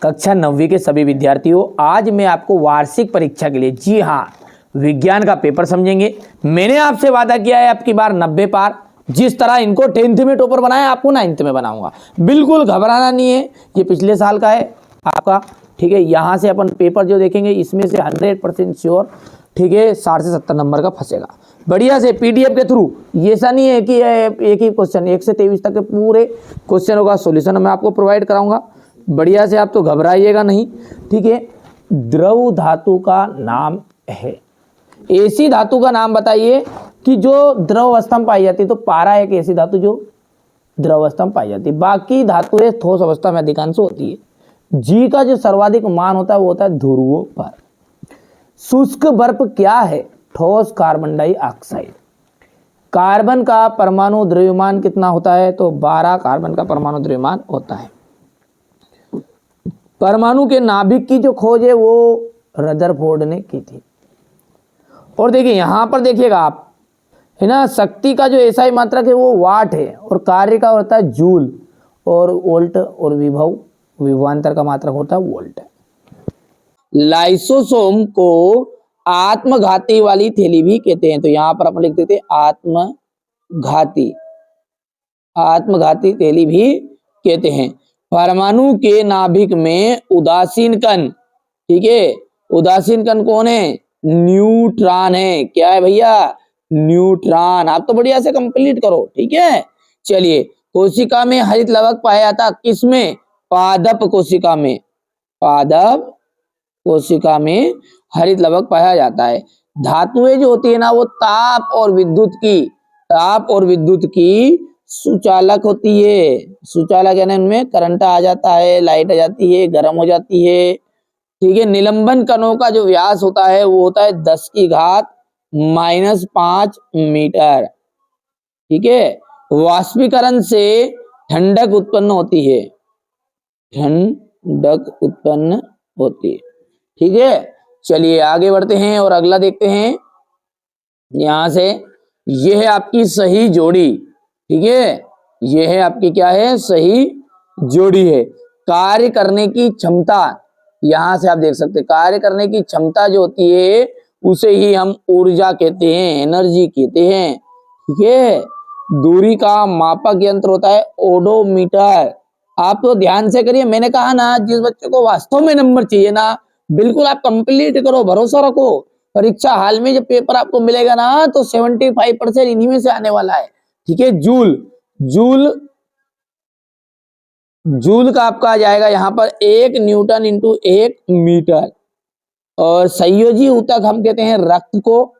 कक्षा 9वीं के सभी विद्यार्थियों, आज मैं आपको वार्षिक परीक्षा के लिए, जी हाँ, विज्ञान का पेपर समझेंगे। मैंने आपसे वादा किया है आपकी बार 90 पार। जिस तरह इनको 10th में टॉपर बनाया, आपको 9th में बनाऊंगा। बिल्कुल घबराना नहीं है, ये पिछले साल का है आपका, ठीक है। यहाँ से अपन पेपर जो देखेंगे इसमें से 100% श्योर, ठीक है, 60 से 70 नंबर का फंसेगा बढ़िया से पीडीएफ के थ्रू। ये ऐसा नहीं है कि एक ही क्वेश्चन 1 से 23 तक के पूरे क्वेश्चनों का सॉल्यूशन मैं आपको प्रोवाइड कराऊंगा बढ़िया से, आप तो घबराइएगा नहीं, ठीक है। द्रव धातु का नाम है, ऐसी धातु का नाम बताइए कि जो द्रव अवस्था में पाई जाती है। तो पारा एक ऐसी धातु जो द्रव अवस्था में पाई जाती है, बाकी धातुएं ठोस अवस्था में अधिकांश होती है। जी का जो सर्वाधिक मान होता है वो होता है ध्रुवों पर। शुष्क बर्फ क्या है? ठोस कार्बन डाइऑक्साइड। कार्बन का परमाणु द्रव्यमान कितना होता है? तो 12 कार्बन का परमाणु द्रव्यमान होता है। परमाणु के नाभिक की जो खोज है वो रदरफोर्ड ने की थी। और देखिए यहां पर देखिएगा आप, है ना, शक्ति का जो एसआई मात्रक है वो वाट है, और कार्य का होता है जूल, और वोल्ट, और विभवांतर का मात्रक होता है वोल्ट। लाइसोसोम को आत्मघाती वाली थैली भी कहते हैं। तो यहां पर अपन लिख देते आत्मघाती थैली भी कहते हैं। परमाणु के नाभिक में उदासीन कण, ठीक है, उदासीन कण कौन है? न्यूट्रॉन है। क्या है भैया? न्यूट्रॉन। आप तो बढ़िया से कंप्लीट करो, ठीक है। चलिए, कोशिका में हरित लवक पाया जाता किसमें? पादप कोशिका में। पादप कोशिका में हरित लवक पाया जाता है। धातुएं जो होती है ना वो ताप और विद्युत की सुचालक होती है। सुचालक यानी उनमें करंट आ जाता है, लाइट आ जाती है, गर्म हो जाती है, ठीक है। निलंबन कणों का जो व्यास होता है वो होता है 10⁻⁻5 मीटर, ठीक है। वाष्पीकरण से ठंडक उत्पन्न होती है, ठीक है। चलिए आगे बढ़ते हैं और अगला देखते हैं। यहां से यह है आपकी सही जोड़ी, ठीक है। यह है आपकी क्या है? सही जोड़ी है। कार्य करने की क्षमता, यहां से आप देख सकते हैं, कार्य करने की क्षमता जो होती है उसे ही हम ऊर्जा कहते हैं, एनर्जी कहते हैं, ठीक है। दूरी का मापक यंत्र होता है ओडोमीटर। आप तो ध्यान से करिए, मैंने कहा ना, जिस बच्चे को वास्तव में नंबर चाहिए ना, बिल्कुल आप कंप्लीट करो, भरोसा रखो। परीक्षा हाल में जब पेपर आपको मिलेगा ना तो 75% इन्हीं में से आने वाला है, ठीक है। जूल का आपका आ जाएगा यहाँ पर 1 न्यूटन इंटू 1 मीटर। और संयोजी ऊतक हम कहते हैं रक्त को।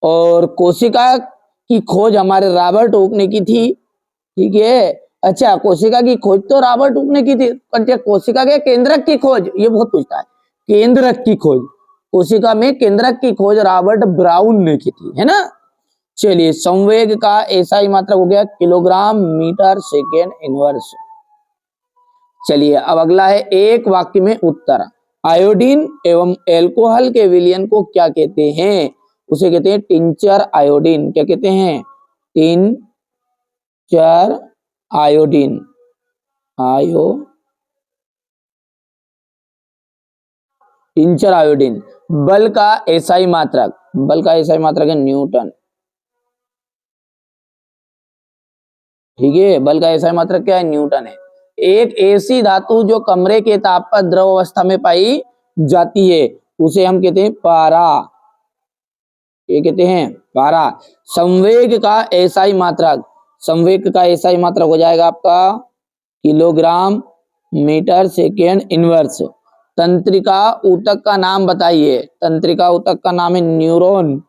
और कोशिका की खोज हमारे रॉबर्ट हुक ने की थी, ठीक है। अच्छा, कोशिका की खोज तो रॉबर्ट हुक ने की थी, पर कोशिका के केंद्रक की खोज, ये बहुत पूछता है, केंद्रक की खोज, कोशिका में केंद्रक की खोज रॉबर्ट ब्राउन ने की थी, है ना। चलिए, संवेग का एसआई मात्रक हो गया किलोग्राम मीटर सेकेंड इनवर्स। चलिए अब अगला है एक वाक्य में उत्तर। आयोडीन एवं एल्कोहल के विलयन को क्या कहते हैं? उसे कहते हैं टिंचर आयोडीन। क्या कहते हैं? Tincture iodine. Tincture iodine. बल का एसआई मात्रक है न्यूटन, ठीक है। बल का एसआई मात्रक क्या है? न्यूटन है। एक ऐसी धातु जो कमरे के ताप पर द्रव अवस्था में पाई जाती है उसे हम कहते हैं पारा। ये कहते हैं पारा। संवेग का एसआई मात्रक हो जाएगा आपका किलोग्राम मीटर सेकेंड इनवर्स। तंत्रिका ऊतक का नाम बताइए। तंत्रिका ऊतक का नाम है न्यूरॉन,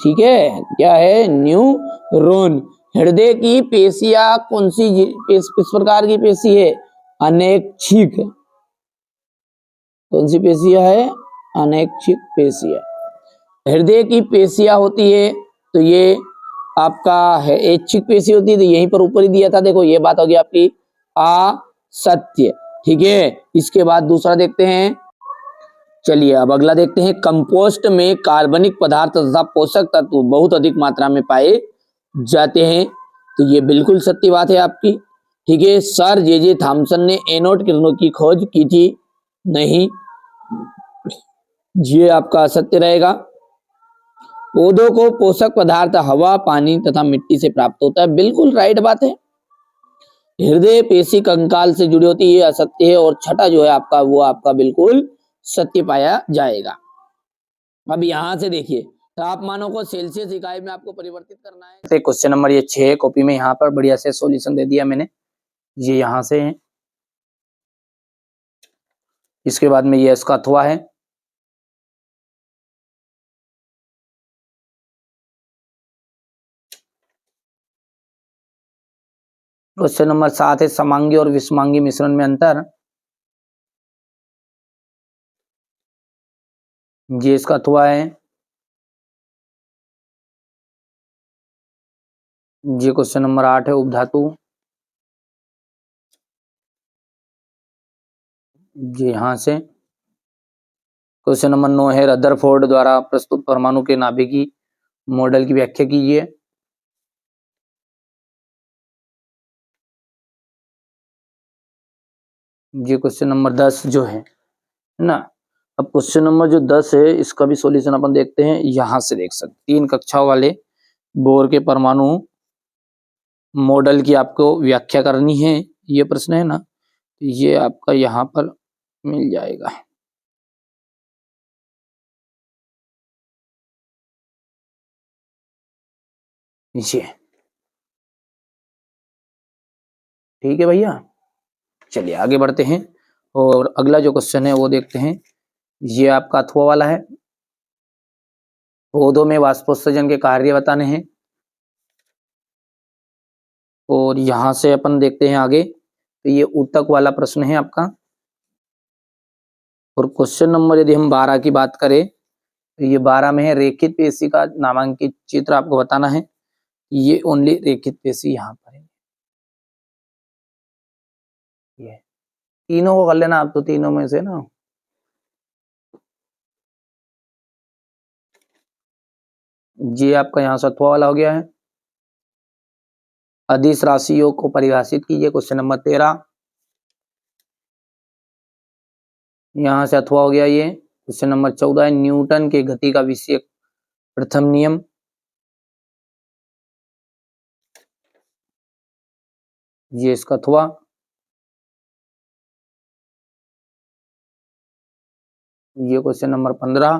ठीक है। क्या है? न्यूरॉन। हृदय की पेशियां कौन सी किस प्रकार की पेशी है? अनैच्छिक। कौन सी पेशियां है? अनैच्छिक पेशियां। हृदय की पेशियां होती है तो ये आपका है ऐच्छिक पेशी होती है, तो यहीं पर ऊपर ही दिया था, देखो ये बात होगी आपकी असत्य, ठीक है। इसके बाद दूसरा देखते हैं। चलिए अब अगला देखते हैं। कंपोस्ट में कार्बनिक पदार्थ तथा पोषक तत्व बहुत अधिक मात्रा में पाए जाते हैं। तो ये बिल्कुल सत्य बात है आपकी। ठीक है, सर जे थॉमसन ने एनोड किरणों की खोज की थी? नहीं, ये आपका असत्य रहेगा। पौधों को पोषक पदार्थ हवा, पानी तथा मिट्टी से प्राप्त होता है, बिल्कुल राइट बात है। हृदय पेशी कंकाल से जुड़ी होती है, ये असत्य है। और छठा जो है आपका, वो आपका बिल्कुल सत्य पाया जाएगा। अब यहां से देखिए, तापमानों को सेल्सियस इकाई में आपको परिवर्तित करना है। क्वेश्चन नंबर ये 6 कॉपी में यहाँ पर बढ़िया से सॉल्यूशन दे दिया मैंने, ये यहां से है। इसके बाद में ये इसका अथवा है। क्वेश्चन नंबर 7 है, समांगी और विषमांगी मिश्रण में अंतर। ये इसका अथवा है। ये क्वेश्चन नंबर 8 है, उपधातु। ये यहां से। क्वेश्चन नंबर 9 है, रदरफोर्ड द्वारा प्रस्तुत परमाणु के नाभिकीय मॉडल की व्याख्या कीजिए। ये क्वेश्चन नंबर 10 जो है ना। अब क्वेश्चन नंबर जो 10 है, इसका भी सॉल्यूशन अपन देखते हैं। यहां से देख सकते 3 कक्षाओं वाले बोर के परमाणु मॉडल की आपको व्याख्या करनी है, ये प्रश्न है ना। ये आपका यहाँ पर मिल जाएगा। ये ठीक है भैया, चलिए आगे बढ़ते हैं। और अगला जो क्वेश्चन है वो देखते हैं। ये आपका अथवा वाला है। पौधों में वाष्पोत्सर्जन के कार्य बताने हैं। और यहां से अपन देखते हैं आगे, तो ये ऊतक वाला प्रश्न है आपका। और क्वेश्चन नंबर यदि हम 12 की बात करें, तो ये 12 में है, रेखित पेशी का नामांकित चित्र आपको बताना है। ये ओनली रेखित पेशी यहाँ पर है। ये तीनों को कर लेना आप, तो तीनों में से ना। ये आपका यहाँ सत्वा वाला हो गया है। अदिश राशियों को परिभाषित कीजिए, क्वेश्चन नंबर 13। यहाँ से अथवा हो गया ये। क्वेश्चन नंबर 14 है, न्यूटन के गति का विषय प्रथम नियम। ये इसका अथवा। ये क्वेश्चन नंबर 15।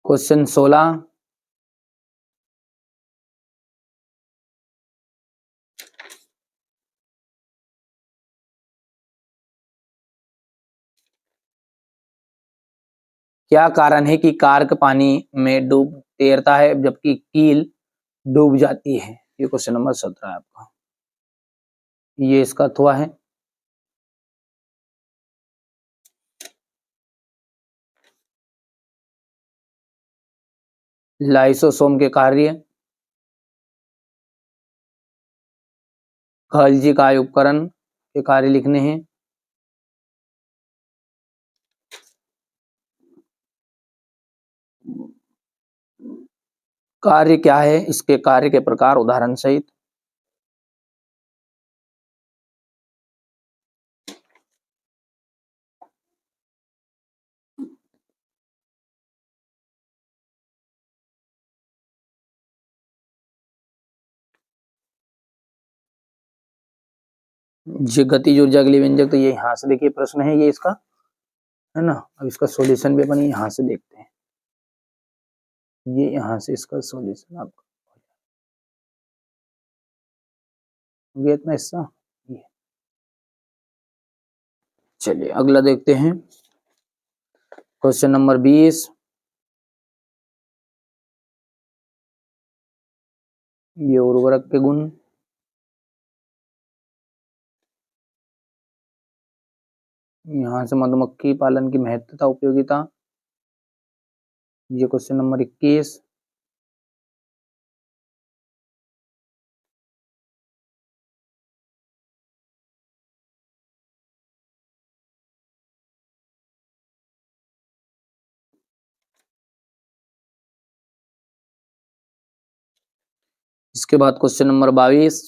क्वेश्चन 16। क्या कारण है कि कार्क पानी में डूब तैरता है जबकि कील डूब जाती है? ये क्वेश्चन नंबर 17 है आपका। ये इसका अथवा है। लाइसोसोम के कार्य। खलजी काय उपकरण के कार्य लिखने हैं। कार्य क्या है, इसके कार्य के प्रकार उदाहरण सहित। ये गतिज ऊर्जा के लिए व्यंजक, तो ये यहाँ से देखिए प्रश्न है ये इसका, है ना। अब इसका सॉल्यूशन भी अपन यहाँ से देखते हैं। ये यहाँ से इसका सॉल्यूशन आपका ये इतना हिस्सा। ये चलिए अगला देखते हैं, क्वेश्चन नंबर 20। ये उर्वरक के गुण। यहाँ से मधुमक्खी पालन की महत्वता उपयोगिता। ये क्वेश्चन नंबर 21। इसके बाद क्वेश्चन नंबर 22